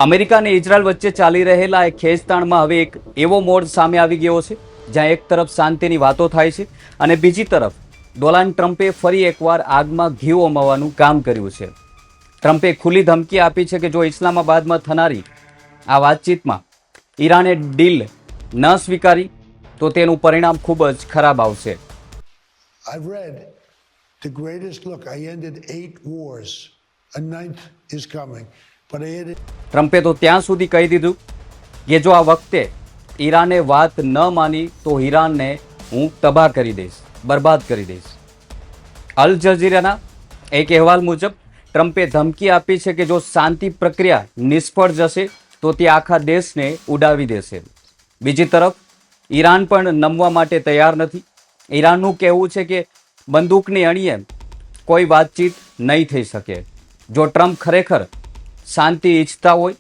America અને Israel વચ્ચે ચાલી રહેલા એક ખેંચતાણમાં હવે એક એવો મોડ સામે આવી ગયો છે જ્યાં એક તરફ શાંતિની વાતો થાય છે અને બીજી તરફ ડોનાલ્ડ ટ્રમ્પે ફરી એકવાર આગમાં ઘી ઉમાવવાનું કામ કર્યું છે. ટ્રમ્પે ખુલ્લી ધમકી આપી છે કે જો ઇસ્લામાબાદમાં થનારી આ વાતચીતમાં ઈરાને ડીલ ન સ્વીકારી તો તેનું પરિણામ ખૂબ જ ખરાબ આવશે. I've read the greatest look. I ended 8 wars. A 9th is coming. ટ્રમ્પે તો ત્યાં સુધી કહી દીધું કે જો આ વખતે ઈરાને વાત ન માની તો ઈરાનને હું તબાહ કરી દઈશ, બરબાદ કરી દઈશ. અલ જઝીરાના એક અહેવાલ મુજબ ટ્રમ્પે ધમકી આપી છે કે જો શાંતિ પ્રક્રિયા નિષ્ફળ જશે તો તે આખા દેશને ઉડાવી દેશે. બીજી તરફ ઈરાન પણ નમવા માટે તૈયાર નથી. ઈરાનનું કહેવું છે કે બંદૂકની અણીએ કોઈ વાતચીત નહીં થઈ શકે. જો ટ્રમ્પ ખરેખર શાંતિ ઈચ્છતા હોય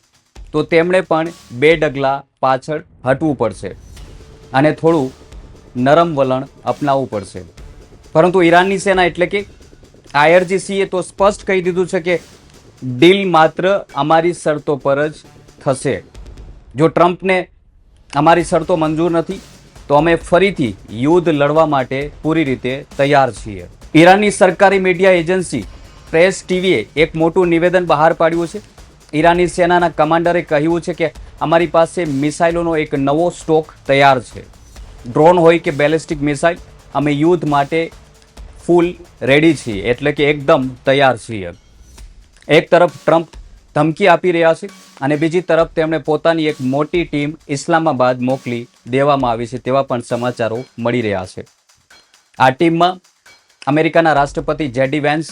તો તેમણે પણ 2 ડગલા પાછળ હટવું પડશે અને થોડું નરમ વલણ અપનાવવું પડશે. પરંતુ ઈરાનની સેના એટલે કે IRGCએ તો સ્પષ્ટ કહી દીધું છે કે ડીલ માત્ર અમારી શરતો પર જ થશે. જો ટ્રમ્પને અમારી શરતો મંજૂર નથી તો અમે ફરીથી યુદ્ધ લડવા માટે પૂરી રીતે તૈયાર છીએ. ઈરાનની સરકારી મીડિયા એજન્સી પ્રેસ ટીવીએ એક મોટું નિવેદન બહાર પાડ્યું છે. ઈરાની સેનાના કમાન્ડરે કહ્યું છે કે અમારી પાસે મિસાઇલોનો એક નવો સ્ટોક તૈયાર છે. ડ્રોન હોય કે બેલિસ્ટિક મિસાઇલ, અમે યુદ્ધ માટે ફૂલ રેડી છીએ, એટલે કે એકદમ તૈયાર છીએ. એક તરફ ટ્રમ્પ ધમકી આપી રહ્યા છે અને બીજી તરફ તેમણે પોતાની એક મોટી ટીમ ઇસ્લામાબાદ મોકલી દેવામાં આવી છે તેવા પણ સમાચારો મળી રહ્યા છે. આ ટીમમાં અમેરિકાના રાષ્ટ્રપતિ JD વેન્સ,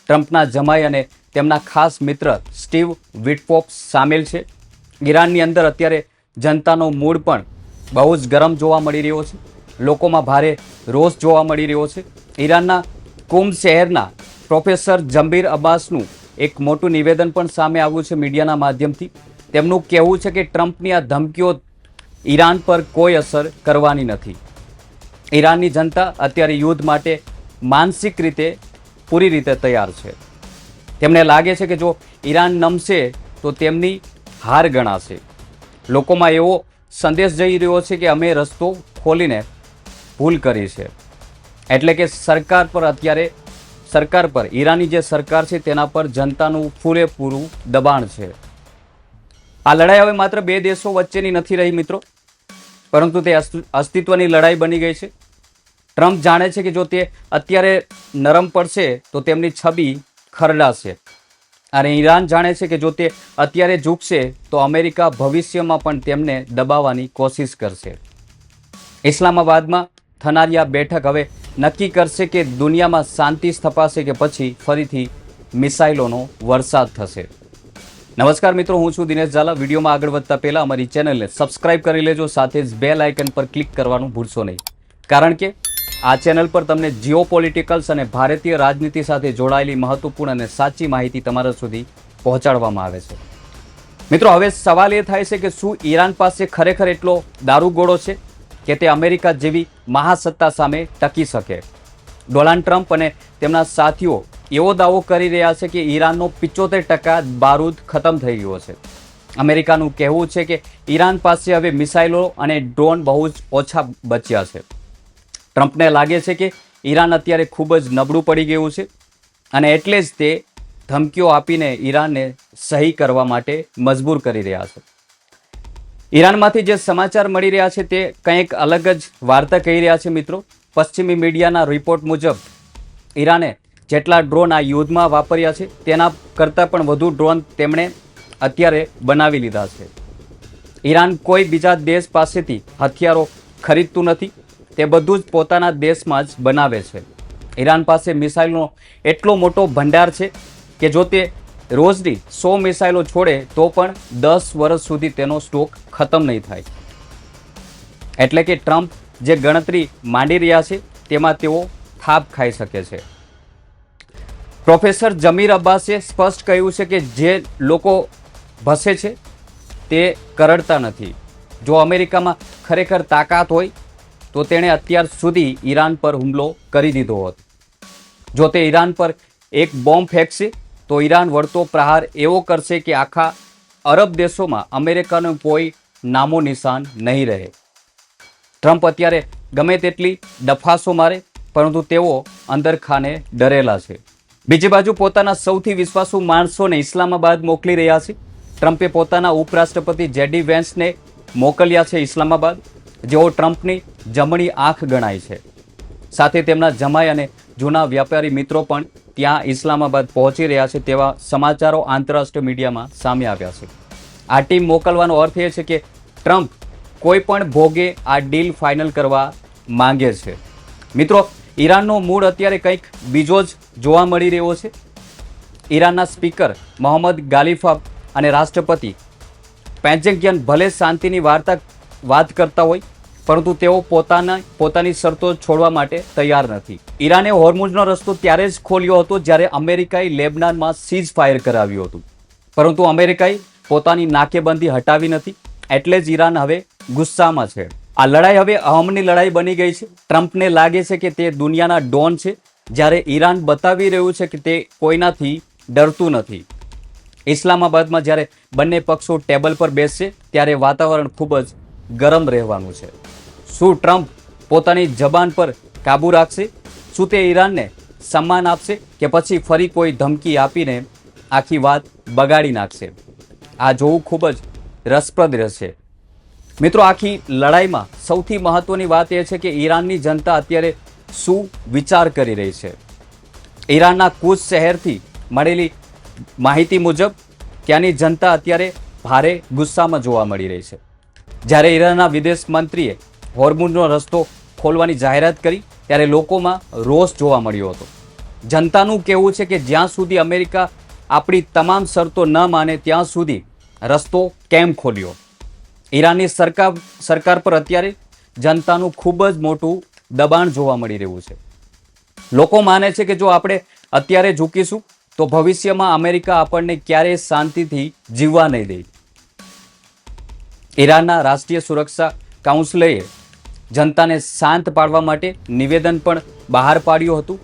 ટ્રમ્પના જમાઈ અને તેમના ખાસ મિત્ર સ્ટીવ વિટકોફ સામેલ છે. ઈરાનની અંદર અત્યારે જનતાનો મૂડ પણ બહુ જ ગરમ જોવા મળી રહ્યો છે. લોકોમાં ભારે રોષ જોવા મળી રહ્યો છે. ઈરાનના કુમ શહેરના પ્રોફેસર જમીર અબ્બાસનું એક મોટું નિવેદન પણ સામે આવ્યું છે મીડિયાના માધ્યમથી. તેમનું કહેવું છે કે ટ્રમ્પની આ ધમકીઓ ઈરાન પર કોઈ અસર કરવાની નથી. ઈરાનની જનતા અત્યારે યુદ્ધ માટે માનસિક રીતે પૂરી રીતે તૈયાર છે. તેમને લાગે છે કે જો ઈરાન નમશે તો તેમની હાર ગણાશે. લોકોમાં એવો સંદેશ જઈ રહ્યો છે કે અમે રસ્તો ખોલીને ભૂલ કરી છે. એટલે કે સરકાર પર ઈરાની જે સરકાર છે તેના પર જનતાનું પૂરેપૂરું દબાણ છે. આ લડાઈ હવે માત્ર 2 દેશો વચ્ચેની નથી રહી મિત્રો, પરંતુ તે અસ્તિત્વની લડાઈ બની ગઈ છે. ટ્રમ્પ જાણે છે કે જો તે અત્યારે નરમ પડશે તો તેમની છબી ખરડાશે અને ઈરાન જાણે છે કે જો તે અત્યારે ઝૂકશે તો અમેરિકા ભવિષ્યમાં પણ તેમને દબાવવાની કોશિશ કરશે. ઇસ્લામાબાદમાં થનારી આ બેઠક હવે નક્કી કરશે કે દુનિયામાં શાંતિ સ્થપાશે કે પછી ફરીથી મિસાઇલોનો વરસાદ થશે. નમસ્કાર મિત્રો, હું છું દિનેશ ઝાલા. વિડીયોમાં આગળ વધતા પહેલાં અમારી ચેનલને સબસ્ક્રાઇબ કરી લેજો, સાથે જ બેલ આઇકન પર ક્લિક કરવાનું ભૂલશો નહીં, કારણ કે આ ચેનલ પર તમને જીઓપોલિટિકલ્સ અને ભારતીય રાજનીતિ સાથે જોડાયેલી મહત્વપૂર્ણ અને સાચી માહિતી તમારા સુધી પહોંચાડવામાં આવે છે. મિત્રો, હવે સવાલ એ થાય છે કે શું ઈરાન પાસે ખરેખર એટલો દારૂગોળો છે કે તે અમેરિકા જેવી મહાસત્તા સામે ટકી શકે? ડોનાલ્ડ ટ્રમ્પ અને તેમના સાથીઓ એવો દાવો કરી રહ્યા છે કે ઈરાનનો 75% બારૂદ ખતમ થઈ ગયો છે. અમેરિકાનું કહેવું છે કે ઈરાન પાસે હવે મિસાઇલો અને ડ્રોન બહુ જ ઓછા બચ્યા છે. ટ્રમ્પને લાગે છે કે ઈરાન અત્યારે ખૂબ જ નબળું પડી ગયું છે અને એટલે જ તે ધમકીઓ આપીને ઈરાનને સહી કરવા માટે મજબૂર કરી રહ્યા છે. ઈરાનમાંથી જે સમાચાર મળી રહ્યા છે તે કંઈક અલગ જ વાર્તા કહી રહ્યા છે મિત્રો. પશ્ચિમી મીડિયાના રિપોર્ટ મુજબ ઈરાને જેટલા ડ્રોન આ યુદ્ધમાં વાપર્યા છે તેના કરતાં પણ વધુ ડ્રોન તેમણે અત્યારે બનાવી લીધા છે. ઈરાન કોઈ બીજા દેશ પાસેથી હથિયારો ખરીદતું નથી, તે બધું જ પોતાના દેશમાં જ બનાવે છે. ઈરાન પાસે મિસાઇલનો એટલો મોટો ભંડાર છે કે જો તે રોજની 100 મિસાઇલો છોડે તો પણ 10 વર્ષ સુધી તેનો સ્ટોક ખતમ નહીં થાય. એટલે કે ટ્રમ્પ જે ગણતરી માંડી રહ્યા છે તેમાં તેઓ થાપ ખાઈ શકે છે. પ્રોફેસર જમીર અબ્બાસે સ્પષ્ટ કહ્યું છે કે જે લોકો ભસે છે તે કરડતા નથી. જો અમેરિકામાં ખરેખર તાકાત હોય તો તેણે અત્યાર સુધી ઈરાન પર હુમલો કરી દીધો હોત. જો તે ઈરાન પર એક બોમ્બ ફેંકશે તો ઈરાન વળતો પ્રહાર એવો કરશે કે આખા અરબ દેશોમાં અમેરિકાનું કોઈ નામો નિશાન નહીં રહે. ટ્રમ્પ અત્યારે ગમે તેટલી ડફાસો મારે પરંતુ તેઓ અંદરખાને ડરેલા છે. બીજી બાજુ પોતાના સૌથી વિશ્વાસુ માણસોને ઇસ્લામાબાદ મોકલી રહ્યા છે. ટ્રમ્પે પોતાના ઉપરાષ્ટ્રપતિ જેડી વેન્સને મોકલ્યા છે ઇસ્લામાબાદ, જેઓ ટ્રમ્પની જમણી આંખ ગણાય છે. સાથે તેમના જમાઈ અને જૂના વ્યાપારી મિત્રો પણ ત્યાં ઇસ્લામાબાદ પહોંચી રહ્યા છે તેવા સમાચારો આંતરરાષ્ટ્રીય મીડિયામાં સામે આવ્યા છે. આ ટીમ મોકલવાનો અર્થ એ છે કે ટ્રમ્પ કોઈ પણ ભોગે આ ડીલ ફાઇનલ કરવા માંગે છે. મિત્રો, ઈરાનનો મૂડ અત્યારે કંઈક બીજો જ જોવા મળી રહ્યો છે. ઈરાનના સ્પીકર મોહમ્મદ ગાલિફા અને રાષ્ટ્રપતિ પેજેન્કિયન ભલે શાંતિની વાત કરતા હોય પરંતુ તેઓ પોતાની શરતો છોડવા માટે તૈયાર નથી. ઈરાને હોર્મુઝનો રસ્તો ત્યારે જ ખોલ્યો હતો જ્યારે અમેરિકાએ લેબનાનમાં સીઝ ફાયર કરાવ્યું હતું, પરંતુ અમેરિકાએ પોતાની નાકેબંધી હટાવી નથી. એટલે જ ઈરાન હવે ગુસ્સામાં છે. આ લડાઈ હવે અહમની લડાઈ બની ગઈ છે. ટ્રમ્પને લાગે છે કે તે દુનિયાના ડોન છે, જ્યારે ઈરાન બતાવી રહ્યું છે કે તે કોઈનાથી ડરતું નથી. ઇસ્લામાબાદમાં જ્યારે બંને પક્ષો ટેબલ પર બેસશે ત્યારે વાતાવરણ ખૂબ જ ગરમ રહેવાનું છે. શું ટ્રમ્પ પોતાની જબાન પર કાબૂ રાખશે? શું તે ઈરાનને સન્માન આપશે કે પછી ફરી કોઈ ધમકી આપીને આખી વાત બગાડી નાખશે? આ જોવું ખૂબ જ રસપ્રદ રહેશે. મિત્રો, આખી લડાઈમાં સૌથી મહત્વની વાત એ છે કે ઈરાનની જનતા અત્યારે શું વિચાર કરી રહી છે. ઈરાનના કુચ શહેરથી મળેલી માહિતી મુજબ ત્યાંની જનતા અત્યારે ભારે ગુસ્સામાં જોવા મળી રહી છે. જ્યારે ઈરાનના વિદેશ મંત્રીએ હોર્મુઝનો રસ્તો ખોલવાની જાહેરાત કરી ત્યારે લોકોમાં રોષ જોવા મળ્યો હતો. જનતાનું કહેવું છે કે જ્યાં સુધી અમેરિકા આપણી તમામ શરતો ન માને ત્યાં સુધી રસ્તો કેમ ખોલ્યો? ઈરાનની સરકાર પર અત્યારે જનતાનું ખૂબ જ મોટું દબાણ જોવા મળી રહ્યું છે. લોકો માને છે કે જો આપણે અત્યારે ઝૂકીશું તો ભવિષ્યમાં અમેરિકા આપણને ક્યારેય શાંતિથી જીવવા નહીં દે. ઈરાનના રાષ્ટ્રીય સુરક્ષા કાઉન્સિલે જનતાને શાંત પાડવા માટે નિવેદન પણ બહાર પાડ્યું હતું.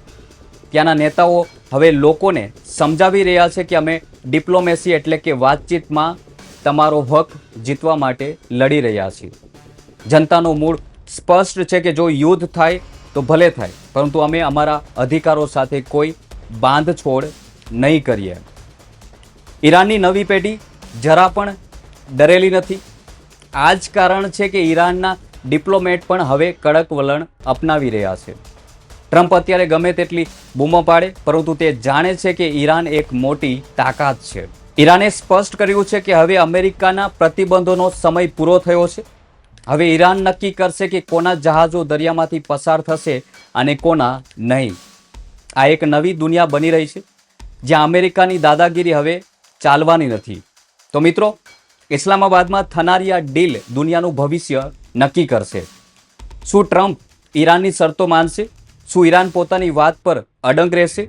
ત્યાંના નેતાઓ હવે લોકોને સમજાવી રહ્યા છે કે અમે ડિપ્લોમેસી એટલે કે વાતચીતમાં તમારો હક જીતવા માટે લડી રહ્યા છીએ. જનતાનો મૂડ સ્પષ્ટ છે કે જો યુદ્ધ થાય તો ભલે થાય, પરંતુ અમે અમારા અધિકારો સાથે કોઈ બાંધછોડ નહીં કરીએ. ઈરાનની નવી પેઢી જરા પણ ડરેલી નથી. આ જ કારણ છે કે ઈરાનના ડિપ્લોમેટ પણ હવે કડક વલણ અપનાવી રહ્યા છે. ટ્રમ્પ અત્યારે ગમે તેટલી બૂમો પાડે પરંતુ તે જાણે છે કે ઈરાન એક મોટી તાકાત છે. ઈરાને સ્પષ્ટ કર્યું છે કે હવે અમેરિકાના પ્રતિબંધોનો સમય પૂરો થયો છે. હવે ઈરાન નક્કી કરશે કે કોના જહાજો દરિયામાંથી પસાર થશે અને કોના નહીં. આ એક નવી દુનિયા બની રહી છે જ્યાં અમેરિકાની દાદાગીરી હવે ચાલવાની નથી. તો મિત્રો, ઇસ્લામાબાદમાં થનારી આ ડીલ દુનિયાનું ભવિષ્ય નક્કી કરશે. શું ટ્રમ્પ ઈરાનની શરતો માનશે? શું ઈરાન પોતાની વાત પર અડંગ રહેશે?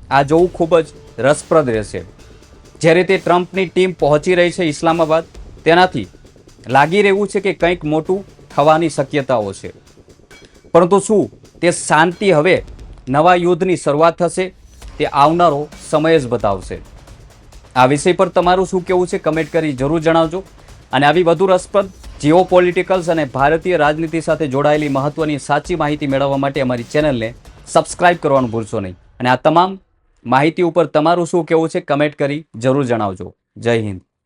આ જોવું ખૂબ જ રસપ્રદ રહેશે. જે રીતે ટ્રમ્પની ટીમ પહોંચી રહી છે ઇસ્લામાબાદ, તેનાથી લાગી રહ્યું છે કે કંઈક મોટું થવાની શક્યતાઓ છે. પરંતુ શું તે શાંતિ હવે નવા યુદ્ધની શરૂઆત થશે? તે આવનારો સમય જ બતાવશે. આ વિષય પર તમારું શું કહેવું છે કમેન્ટ કરી જરૂર જણાવજો. અને આવી વધુ રસપ્રદ જીઓપોલિટિકલ્સ અને ભારતીય રાજનીતિ સાથે જોડાયેલી મહત્વની સાચી માહિતી મેળવવા માટે અમારી ચેનલને સબસ્ક્રાઇબ કરવાનું ભૂલશો નહીં. અને આ તમામ માહિતી ઉપર તમારું શું કહેવું છે કમેન્ટ કરી જરૂર જણાવજો. જય હિન્દ.